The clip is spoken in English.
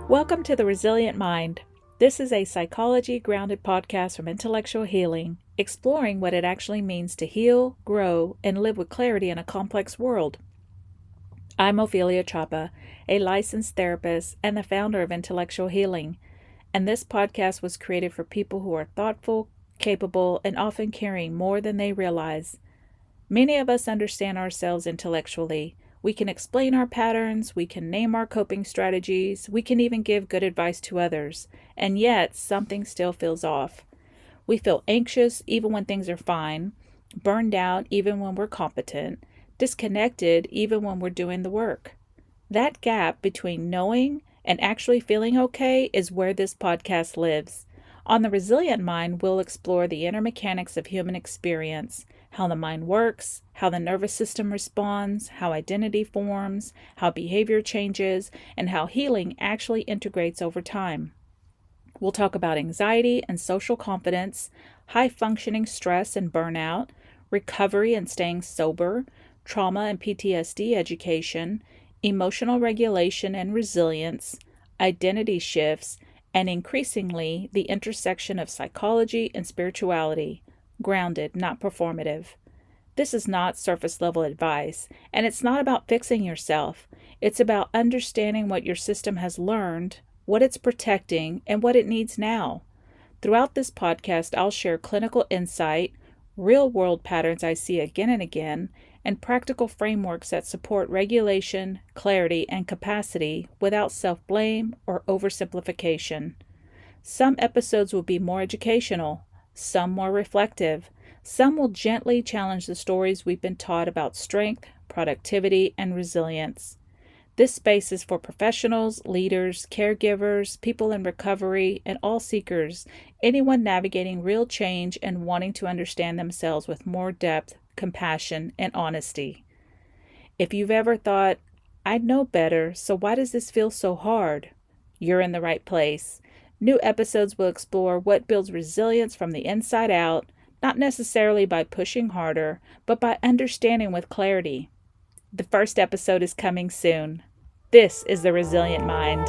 Welcome to The Resilient Mind. This is a psychology-grounded podcast from Intellectual Healing, exploring what it actually means to heal, grow, and live with clarity in a complex world. I'm Ophelia Chapa, a licensed therapist and the founder of Intellectual Healing, and this podcast was created for people who are thoughtful, capable, and often carrying more than they realize. Many of us understand ourselves intellectually. We can explain our patterns, we can name our coping strategies, we can even give good advice to others, and yet something still feels off. We feel anxious even when things are fine, burned out even when we're competent, disconnected even when we're doing the work. That gap between knowing and actually feeling okay is where this podcast lives. On The Resilient Mind, we'll explore the inner mechanics of human experience, how the mind works, how the nervous system responds, how identity forms, how behavior changes, and how healing actually integrates over time. We'll talk about anxiety and social confidence, high-functioning stress and burnout, recovery and staying sober, trauma and PTSD education, emotional regulation and resilience, identity shifts, and increasingly the intersection of psychology and spirituality. Grounded, not performative. This is not surface level advice, and it's not about fixing yourself. It's about understanding what your system has learned, what it's protecting, and what it needs now. Throughout this podcast, I'll share clinical insight, real world patterns I see again and again, and practical frameworks that support regulation, clarity, and capacity without self-blame or oversimplification. Some episodes will be more educational, some more reflective. Some will gently challenge the stories we've been taught about strength, productivity, and resilience. This space is for professionals, leaders, caregivers, people in recovery, and all seekers, anyone navigating real change and wanting to understand themselves with more depth, compassion, and honesty. If you've ever thought, "I know better, so why does this feel so hard?" You're in the right place. New episodes will explore what builds resilience from the inside out, not necessarily by pushing harder, but by understanding with clarity. The first episode is coming soon. This is The Resilient Mind.